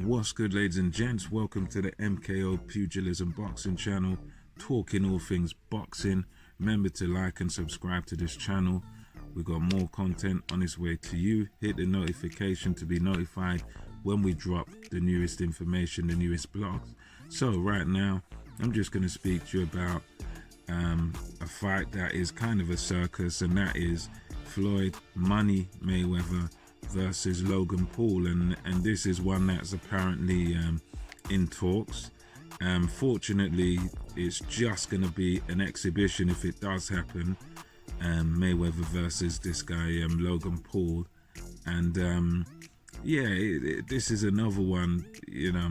What's good, ladies and gents? Welcome to the MKO Pugilism Boxing channel, talking all things boxing. Remember to like and subscribe to this channel. We got more content on its way to you. Hit the notification to be notified when we drop the newest information, the newest blogs. So right now, I'm just going to speak to you about a fight that is kind of a circus, and that is Floyd Money Mayweather versus Logan Paul, and this is one that's apparently in talks. Fortunately, it's just going to be an exhibition if it does happen. Mayweather versus this guy Logan Paul, and this is another one,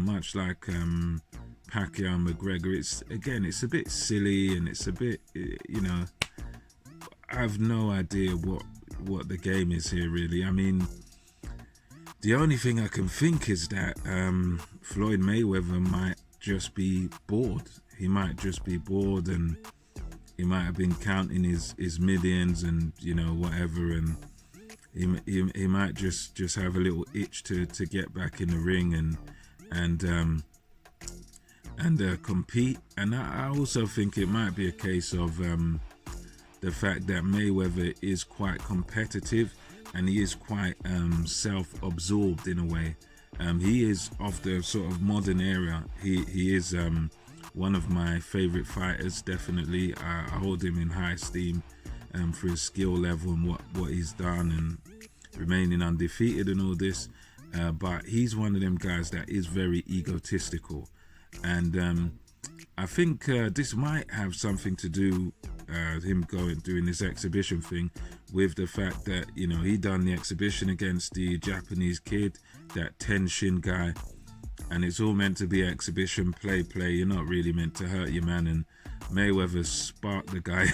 much like Pacquiao and McGregor. It's a bit silly, and it's a bit, I have no idea what the game is here, really. I mean, the only thing I can think is that Floyd Mayweather might just be bored. He might just be bored, and he might have been counting his millions and whatever, and he might just have a little itch to get back in the ring and compete. And I also think it might be a case of the fact that Mayweather is quite competitive, and he is quite self-absorbed in a way. He is of the sort of modern era. He is one of my favorite fighters, definitely. I hold him in high esteem for his skill level and what he's done, and remaining undefeated and all this. But he's one of them guys that is very egotistical, and I think this might have something to do him doing this exhibition thing with the fact that he done the exhibition against the Japanese kid, that Tenshin guy, and it's all meant to be exhibition play. You're not really meant to hurt your man, and Mayweather sparked the guy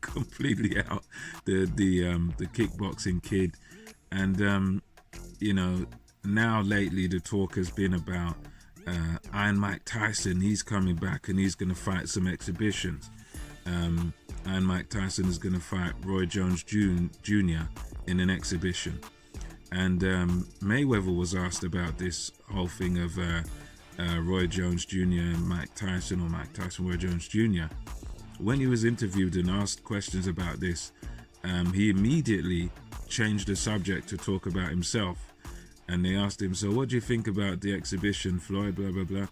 completely out, the kickboxing kid. And now lately the talk has been about Iron Mike Tyson. He's coming back and he's going to fight some exhibitions. Iron Mike Tyson is going to fight Roy Jones Jr. in an exhibition. And Mayweather was asked about this whole thing of Roy Jones Jr. and Mike Tyson, or Mike Tyson, Roy Jones Jr. When he was interviewed and asked questions about this, he immediately changed the subject to talk about himself. And they asked him, so what do you think about the exhibition, Floyd, blah, blah, blah.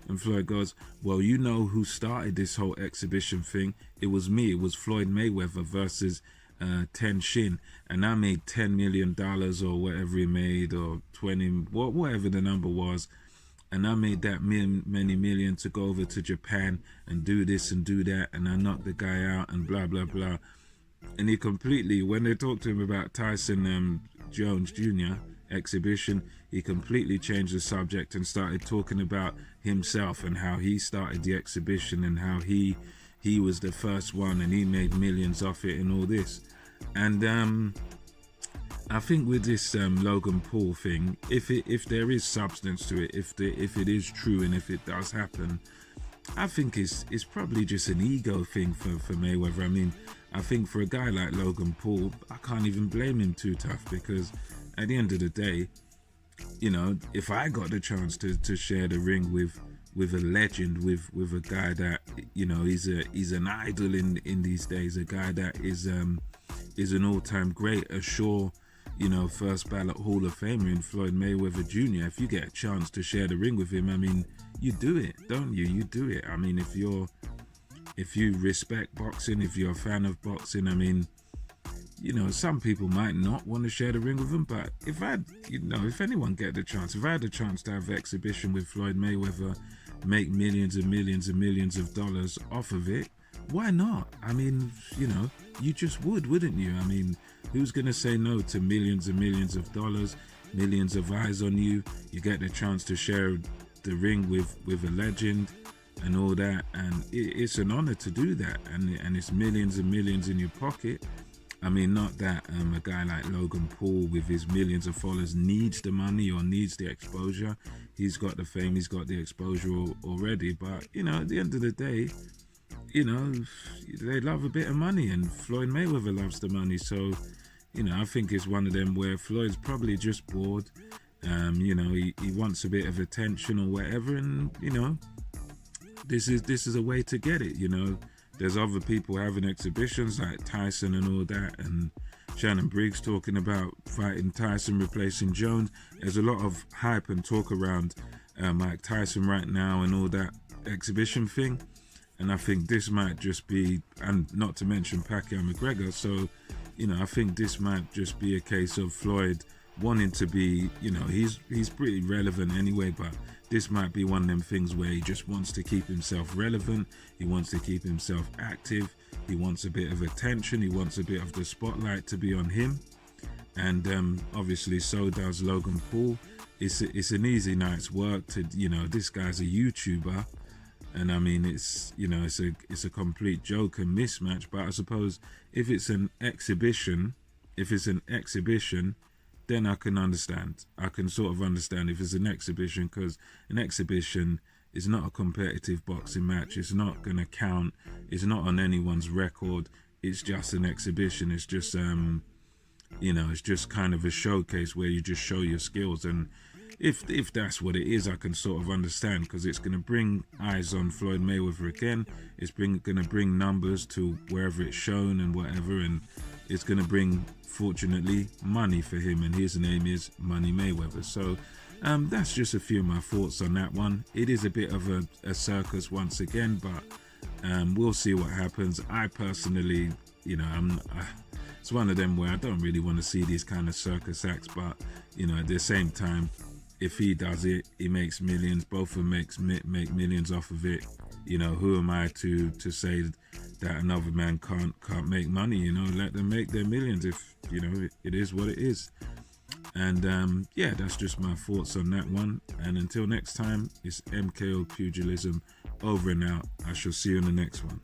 And Floyd goes, well, you know who started this whole exhibition thing? It was me. It was Floyd Mayweather versus Tenshin. And I made $10 million or whatever he made, or 20, whatever the number was. And I made that many million to go over to Japan and do this and do that. And I knocked the guy out and blah, blah, blah. And he completely, when they talked to him about Tyson Jones Jr. exhibition, he completely changed the subject and started talking about himself and how he started the exhibition and how he was the first one and he made millions off it and all this. And I think with this Logan Paul thing, if there is substance to it, if it is true and if it does happen, I think it's probably just an ego thing for Mayweather. I mean, I think for a guy like Logan Paul, I can't even blame him too tough, because at the end of the day, if I got the chance to share the ring with a legend, with a guy that he's an idol in these days, a guy that is an all-time great, a sure first ballot Hall of Famer in Floyd Mayweather Jr. If you get a chance to share the ring with him, I mean, you do it, don't you? You do it. I mean, if you respect boxing, if you're a fan of boxing, I mean, some people might not want to share the ring with him, but if anyone get the chance, if I had the chance to have an exhibition with Floyd Mayweather, make millions and millions and millions of dollars off of it, why not? I mean, you just would, wouldn't you? I mean, who's going to say no to millions and millions of dollars, millions of eyes on you? You get the chance to share the ring with a legend and all that, and it's an honor to do that, and it's millions and millions in your pocket. I mean, not that a guy like Logan Paul with his millions of followers needs the money or needs the exposure. He's got the fame, he's got the exposure already, but at the end of the day, they love a bit of money, and Floyd Mayweather loves the money. So I think it's one of them where Floyd's probably just bored, You know, he wants a bit of attention or whatever, and you know, this is a way to get it. You know, there's other people having exhibitions like Tyson and all that, and Shannon Briggs talking about fighting Tyson, replacing Jones. There's a lot of hype and talk around Mike Tyson right now and all that exhibition thing. And I think this might just be, and not to mention Pacquiao McGregor. So, you know, I think this might just be a case of Floyd wanting to be, you know, he's pretty relevant anyway, but this might be one of them things where he just wants to keep himself relevant. He wants to keep himself active. He wants a bit of attention. He wants a bit of the spotlight to be on him. And obviously so does Logan Paul. It's an easy night's work to, you know, this guy's a YouTuber. And I mean, it's, you know, it's a complete joke and mismatch. But I suppose if it's an exhibition, then I can understand. I can sort of understand if it's an exhibition, because an exhibition is not a competitive boxing match. It's not going to count. It's not on anyone's record. It's just an exhibition. It's just, you know, it's just kind of a showcase where you just show your skills. And if that's what it is, I can sort of understand, because it's going to bring eyes on Floyd Mayweather again. It's going to bring numbers to wherever it's shown and whatever, and it's going to bring, fortunately, money for him, and his name is Money Mayweather. So that's just a few of my thoughts on that one. It is a bit of a circus once again, but we'll see what happens. I personally, you know, it's one of them where I don't really want to see these kind of circus acts, but you know, at the same time, if he does it, he makes millions. Both of them make millions off of it. You know, who am I to say that another man can't make money? You know, let them make their millions. If you know, it is what it is. And yeah, that's just my thoughts on that one. And until next time, it's MKO Pugilism over and out. I shall see you in the next one.